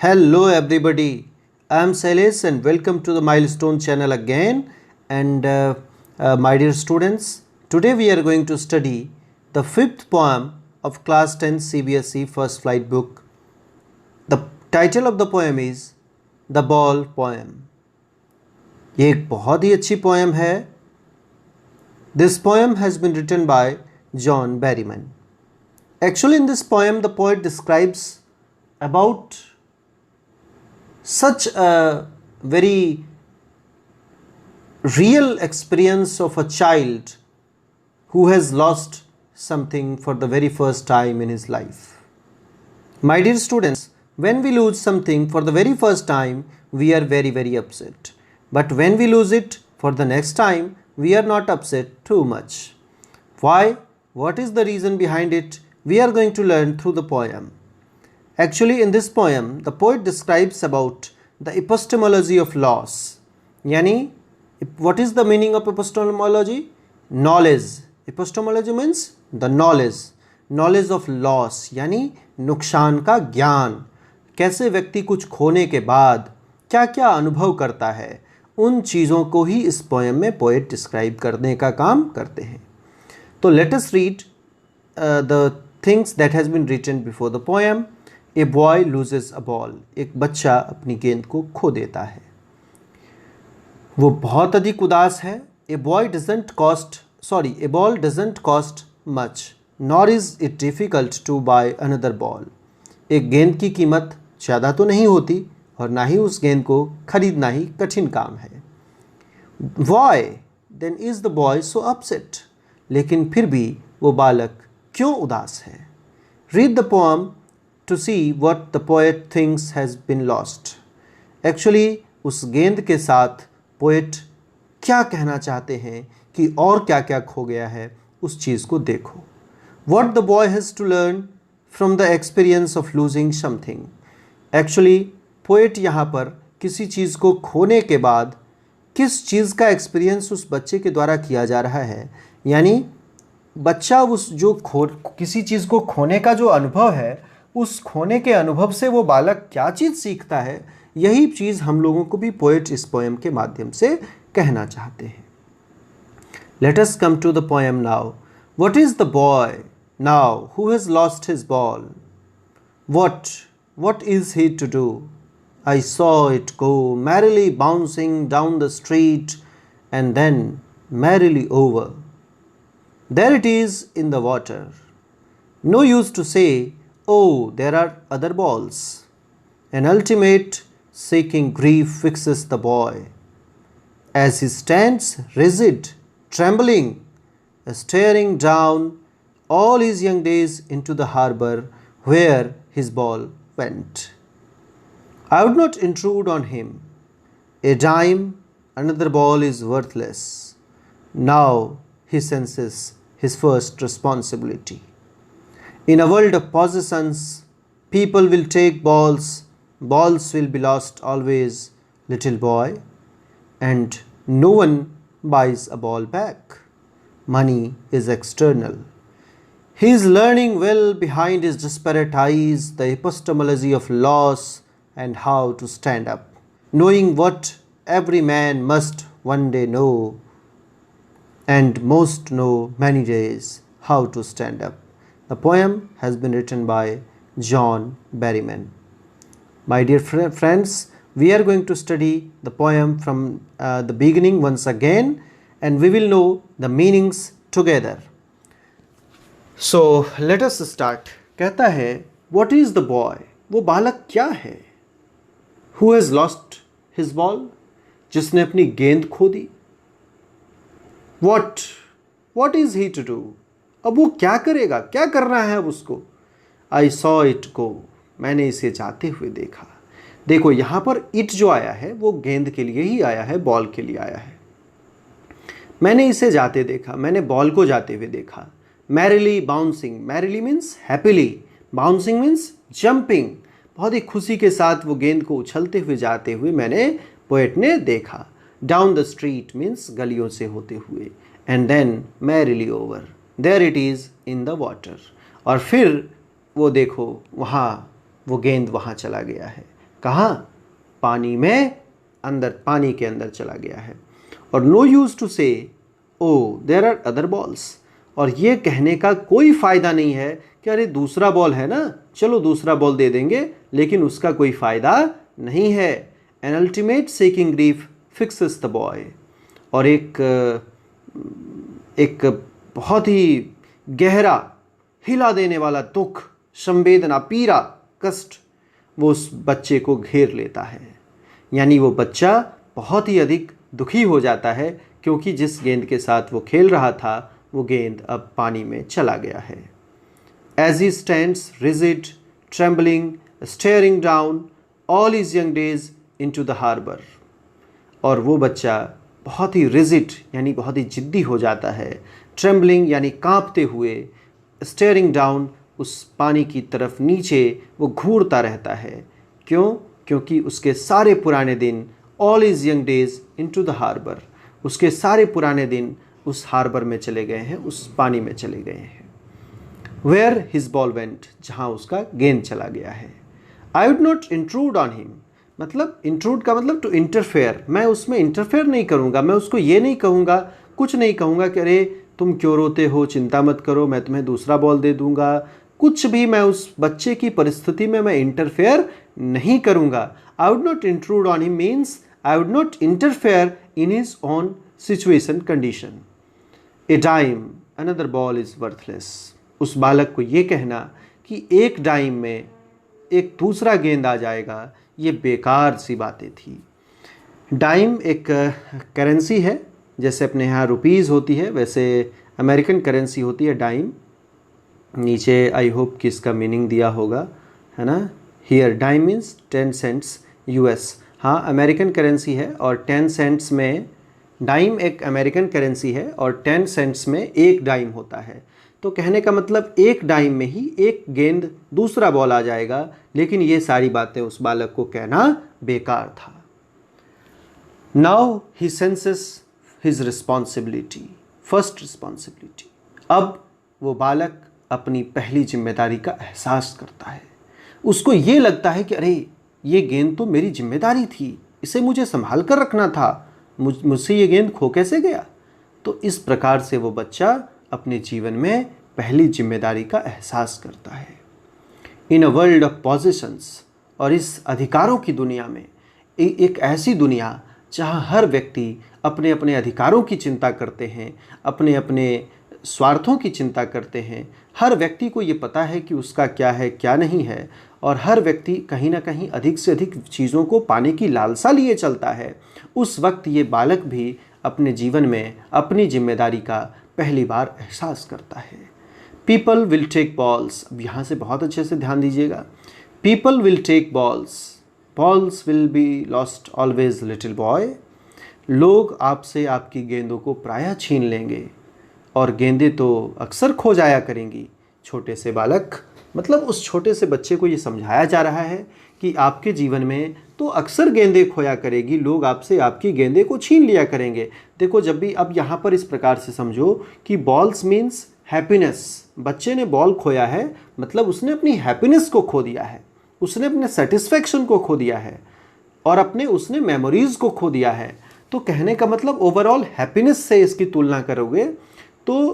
Hello everybody, I am Sailesh and welcome to the Milestone channel again. And my dear students, today we are going to study the fifth poem of class 10 CBSE first flight book. The title of the poem is The Ball Poem. ये एक बहुत ही अच्छी poem है. This poem has been written by John Berryman. Actually in this poem the poet describes about such a very real experience of a child who has lost something for the very first time in his life. My dear students, when we lose something for the very first time, we are very upset. But when we lose it for the next time, we are not upset too much. Why? What is the reason behind it? We are going to learn through the poem. Actually, in this poem, the poet describes about the epistemology of loss. Yani, what is the meaning of epistemology? Knowledge. Epistemology means the knowledge. Knowledge of loss. यानी नुकसान का ज्ञान. कैसे व्यक्ति कुछ खोने के बाद क्या क्या अनुभव करता है, उन चीज़ों को ही इस पोएम में पोएट डिस्क्राइब करने का काम करते हैं. तो let us read the things that has been written before the poem. A boy loses a ball. एक बच्चा अपनी गेंद को खो देता है. वो बहुत अधिक उदास है. A ball doesn't cost much nor is it difficult to buy another ball. एक गेंद की कीमत ज़्यादा तो नहीं होती और ना ही उस गेंद को खरीदना ही कठिन काम है. Why then is the boy so upset. लेकिन फिर भी वो बालक क्यों उदास है. Read the poem to see what the poet thinks has been lost. Actually उस गेंद के साथ पोएट क्या कहना चाहते हैं कि और क्या क्या खो गया है, उस चीज़ को देखो. What the boy has to learn from the experience of losing something. Actually poet यहाँ पर किसी चीज़ को खोने के बाद किस चीज़ का एक्सपीरियंस उस बच्चे के द्वारा किया जा रहा है. यानी बच्चा उस जो किसी चीज़ को खोने का जो अनुभव है, उस खोने के अनुभव से वो बालक क्या चीज़ सीखता है, यही चीज़ हम लोगों को भी पोएट इस पोएम के माध्यम से कहना चाहते हैं. Let us come to the poem now. What is the boy now who has lost his ball. What is he to do. I saw it go merrily bouncing down the street and then merrily over. There it is in the water. No use to say, oh, there are other balls. An ultimate seeking grief fixes the boy. As he stands rigid, trembling, staring down all his young days into the harbor where his ball went. I would not intrude on him. A dime, another ball is worthless. Now he senses his first responsibility. In a world of possessions, people will take balls. Balls will be lost always, little boy. And no one buys a ball back. Money is external. He is learning well behind his desperate eyes the epistemology of loss and how to stand up, knowing what every man must one day know, and most know many days how to stand up. The poem has been written by John Berryman. My dear friends, we are going to study the poem from the beginning once again, and we will know the meanings together. So let us start. कहता है, what is the boy? वो बालक क्या है? Who has lost his ball? जिसने अपनी गेंद खो दी. What is he to do? अब वो क्या करेगा, क्या करना है अब उसको. आई सॉ इट गो. मैंने इसे जाते हुए देखा. देखो यहाँ पर इट जो आया है वो गेंद के लिए ही आया है, बॉल के लिए आया है. मैंने इसे जाते देखा, मैंने बॉल को जाते हुए देखा. Merrily bouncing. Merrily means happily. Bouncing means jumping. बहुत ही खुशी के साथ वो गेंद को उछलते हुए जाते हुए मैंने पोएट ने देखा. डाउन द स्ट्रीट मीन्स गलियों से होते हुए. And then merrily over. There it is in the water. और फिर वो देखो वहाँ वो गेंद वहाँ चला गया है. कहाँ? पानी में, अंदर, पानी के अंदर चला गया है। और नो यूज़ टू से oh there are other balls, और ये कहने का कोई फ़ायदा नहीं है कि अरे दूसरा बॉल है ना, चलो दूसरा बॉल दे देंगे, लेकिन उसका कोई फ़ायदा नहीं है। An ultimate seeking grief fixes the boy, और एक बहुत ही गहरा, हिला देने वाला दुख, संवेदना, पीड़ा, कष्ट वो उस बच्चे को घेर लेता है। यानी वो बच्चा बहुत ही अधिक दुखी हो जाता है, क्योंकि जिस गेंद के साथ वो खेल रहा था वो गेंद अब पानी में चला गया है। As he stands rigid, trembling, staring down all his young days into the harbor, और वो बच्चा बहुत ही रिजिड यानी बहुत ही जिद्दी हो जाता है, ट्रेम्बलिंग यानी कांपते हुए, स्टेयरिंग डाउन उस पानी की तरफ नीचे वो घूरता रहता है। क्यों? क्योंकि उसके सारे पुराने दिन, all his young days into the harbour, उसके सारे पुराने दिन उस हार्बर में चले गए हैं, उस पानी में चले गए हैं। वेयर हिज बॉल वेंट, जहाँ उसका गेंद चला गया है। आई would not intrude on him, मतलब इंट्रूड का मतलब टू इंटरफेयर, मैं उसमें इंटरफेयर नहीं करूँगा, मैं उसको ये नहीं कहूँगा, कुछ नहीं कहूँगा कि अरे तुम क्यों रोते हो, चिंता मत करो, मैं तुम्हें दूसरा बॉल दे दूँगा, कुछ भी मैं उस बच्चे की परिस्थिति में मैं इंटरफेयर नहीं करूँगा। I would not intrude on him means I would not interfere in his own situation condition. A dime another ball is worthless, उस बालक को ये कहना कि एक डाइम में एक दूसरा गेंद आ जाएगा, ये बेकार सी बातें थी। डाइम एक करेंसी है, जैसे अपने यहाँ रुपीज़ होती है वैसे अमेरिकन करेंसी होती है डाइम। नीचे आई होप कि इसका मीनिंग दिया होगा, है ना। Here dime means 10 cents US. हाँ, अमेरिकन करेंसी है, और 10 सेंट्स में डाइम एक अमेरिकन करेंसी है, और 10 सेंट्स में एक डाइम होता है। तो कहने का मतलब एक डाइम में ही एक गेंद दूसरा बॉल आ जाएगा, लेकिन ये सारी बातें उस बालक को कहना बेकार था। Now he senses his responsibility, first responsibility. अब वो बालक अपनी पहली जिम्मेदारी का एहसास करता है। उसको ये लगता है कि अरे ये गेंद तो मेरी जिम्मेदारी थी, इसे मुझे संभाल कर रखना था, मुझसे ये गेंद खो कैसे गया। तो इस प्रकार से वो बच्चा अपने जीवन में पहली जिम्मेदारी का एहसास करता है। इन अ वर्ल्ड ऑफ पोजीशंस, और इस अधिकारों की दुनिया में, एक ऐसी दुनिया जहाँ हर व्यक्ति अपने अपने अधिकारों की चिंता करते हैं, अपने अपने स्वार्थों की चिंता करते हैं। हर व्यक्ति को ये पता है कि उसका क्या है क्या नहीं है, और हर व्यक्ति कहीं ना कहीं अधिक से अधिक चीज़ों को पाने की लालसा लिए चलता है। उस वक्त ये बालक भी अपने जीवन में अपनी जिम्मेदारी का पहली बार एहसास करता है। पीपल विल टेक बॉल्स, अब यहाँ से बहुत अच्छे से ध्यान दीजिएगा। People will take balls, balls will be lost always little boy. लोग आपसे आपकी गेंदों को प्रायः छीन लेंगे, और गेंदें तो अक्सर खो जाया करेंगी। छोटे से बालक, मतलब उस छोटे से बच्चे को ये समझाया जा रहा है कि आपके जीवन में तो अक्सर गेंदें खोया करेगी, लोग आपसे आपकी गेंदें को छीन लिया करेंगे। देखो, जब भी, अब यहाँ पर इस प्रकार से समझो कि बॉल्स मीन्स हैप्पीनेस। बच्चे ने बॉल खोया है, मतलब उसने अपनी हैप्पीनेस को खो दिया है, उसने अपने सेटिस्फैक्शन को खो दिया है, और उसने मेमोरीज को खो दिया है। तो कहने का मतलब ओवरऑल हैप्पीनेस से इसकी तुलना करोगे तो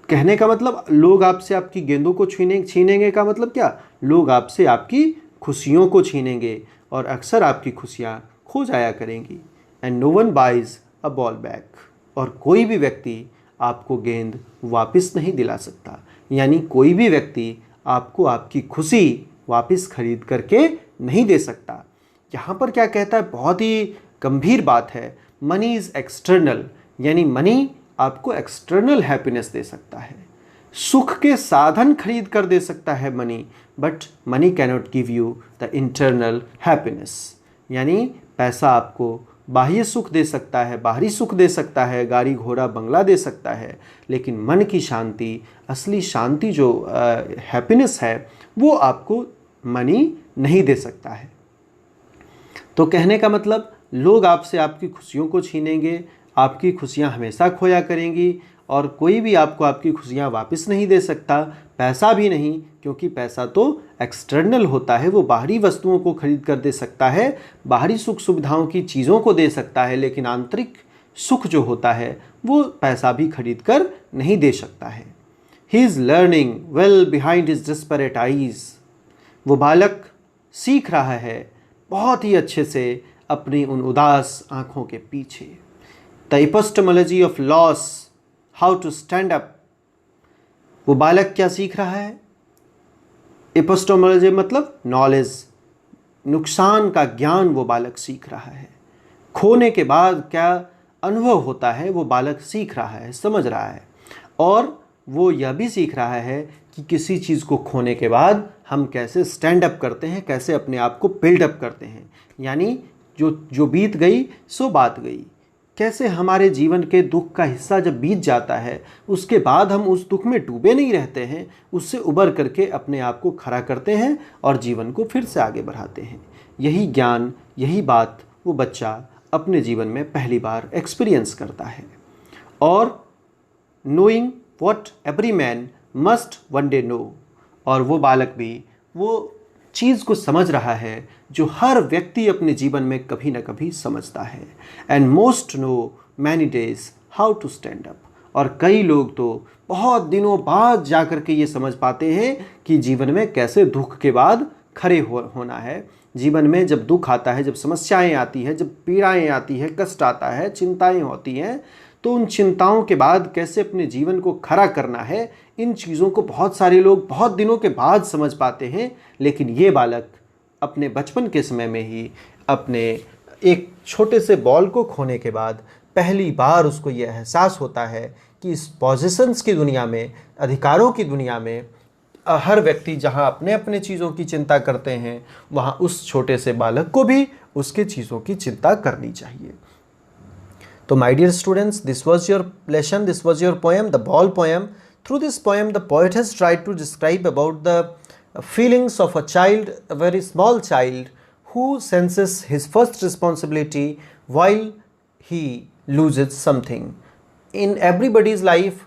कहने का मतलब लोग आपसे आपकी गेंदों को छीनेंगे का मतलब क्या? लोग आपसे आपकी खुशियों को छीनेंगे, और अक्सर आपकी खुशियाँ खो जाया करेंगी। And no one buys a ball back, और कोई भी व्यक्ति आपको गेंद वापस नहीं दिला सकता। यानी कोई भी व्यक्ति आपको आपकी खुशी वापस खरीद करके नहीं दे सकता। यहाँ पर क्या कहता है, बहुत ही गंभीर बात है। मनी इज़ एक्सटर्नल, यानी मनी आपको एक्सटर्नल हैप्पीनेस दे सकता है, सुख के साधन खरीद कर दे सकता है money, but money cannot give you the internal happiness. यानी पैसा आपको बाह्य सुख दे सकता है, बाहरी सुख दे सकता है, गाड़ी घोड़ा बंगला दे सकता है, लेकिन मन की शांति, असली शांति जो हैप्पीनेस है, वो आपको मनी नहीं दे सकता है। तो कहने का मतलब लोग आपसे आपकी खुशियों को छीनेंगे, आपकी खुशियां हमेशा खोया करेंगी, और कोई भी आपको आपकी खुशियाँ वापस नहीं दे सकता, पैसा भी नहीं, क्योंकि पैसा तो एक्सटर्नल होता है, वो बाहरी वस्तुओं को खरीद कर दे सकता है, बाहरी सुख सुविधाओं की चीज़ों को दे सकता है, लेकिन आंतरिक सुख जो होता है वो पैसा भी खरीद कर नहीं दे सकता है। He is learning well behind his desperate eyes. वो बालक सीख रहा है बहुत ही अच्छे से अपनी उन उदास आँखों के पीछे। The epistemology of loss, how to stand up. वो बालक क्या सीख रहा है? एपिस्टेमोलॉजी मतलब नॉलेज, नुकसान का ज्ञान वो बालक सीख रहा है। खोने के बाद क्या अनुभव होता है वो बालक सीख रहा है, समझ रहा है। और वो यह भी सीख रहा है कि किसी चीज़ को खोने के बाद हम कैसे स्टैंड अप करते हैं, कैसे अपने आप को बिल्डअप करते हैं। यानी जो बीत गई सो बात गई। कैसे हमारे जीवन के दुख का हिस्सा जब बीत जाता है उसके बाद हम उस दुख में डूबे नहीं रहते हैं, उससे उबर करके अपने आप को खड़ा करते हैं और जीवन को फिर से आगे बढ़ाते हैं। यही ज्ञान, यही बात वो बच्चा अपने जीवन में पहली बार एक्सपीरियंस करता है। और knowing what every man must one day know, और वो बालक भी वो चीज़ को समझ रहा है जो हर व्यक्ति अपने जीवन में कभी ना कभी समझता है। And most know many days how to stand up, और कई लोग तो बहुत दिनों बाद जा कर के ये समझ पाते हैं कि जीवन में कैसे दुख के बाद खड़े होना है। जीवन में जब दुख आता है, जब समस्याएं आती हैं, जब पीड़ाएं आती है, कष्ट आता है, चिंताएं होती हैं, तो उन चिंताओं के बाद कैसे अपने जीवन को खड़ा करना है, इन चीज़ों को बहुत सारे लोग बहुत दिनों के बाद समझ पाते हैं। लेकिन ये बालक अपने बचपन के समय में ही अपने एक छोटे से बॉल को खोने के बाद पहली बार उसको ये एहसास होता है कि इस पोजीशंस की दुनिया में, अधिकारों की दुनिया में हर व्यक्ति जहाँ अपने अपने चीज़ों की चिंता करते हैं, वहाँ उस छोटे से बालक को भी उसके चीज़ों की चिंता करनी चाहिए। तो my dear students, this was your lesson, this was your poem, the ball poem. Through this poem, the poet has tried to describe about the feelings of a child, a very small child, who senses his first responsibility while he loses something. In everybody's life,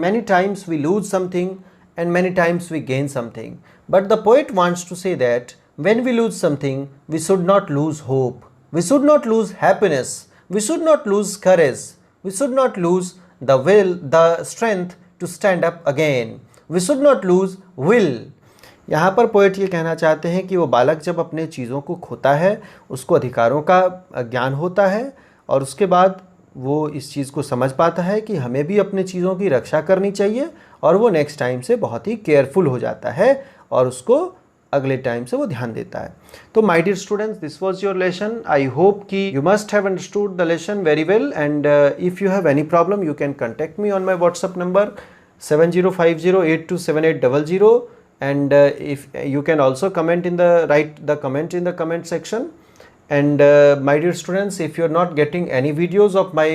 many times we lose something and many times we gain something. But the poet wants to say that when we lose something, we should not lose hope. We should not lose happiness. We should not lose courage. We should not lose the will, the strength to stand up again. We should not lose will. यहाँ पर poet ये कहना चाहते हैं कि वो बालक जब अपने चीज़ों को खोता है, उसको अधिकारों का ज्ञान होता है और उसके बाद वो इस चीज़ को समझ पाता है कि हमें भी अपने चीज़ों की रक्षा करनी चाहिए, और वो नेक्स्ट टाइम से बहुत ही केयरफुल हो जाता है और उसको अगले टाइम से वो ध्यान देता है। तो my dear students, this was your lesson. I hope कि you must have understood the lesson very well, and if you have any problem you can contact me on my WhatsApp number 7050827800, and if you can also comment in the comment in the comment section. And my dear students, if you are not getting any videos of my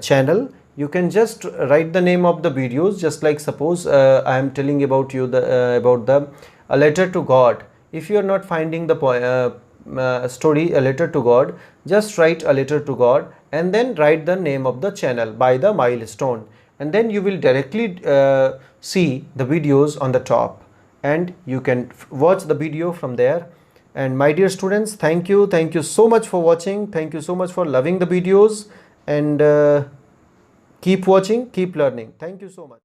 channel, you can just write the name of the videos, just like suppose I am telling about you about the A Letter to God. If you are not finding the story A Letter to God, just write A Letter to God and then write the name of the channel by the milestone, and then you will directly see the videos on the top and you can watch the video from there. And my dear students, thank you so much for watching. Thank you so much for loving the videos, and keep watching, keep learning. Thank you so much.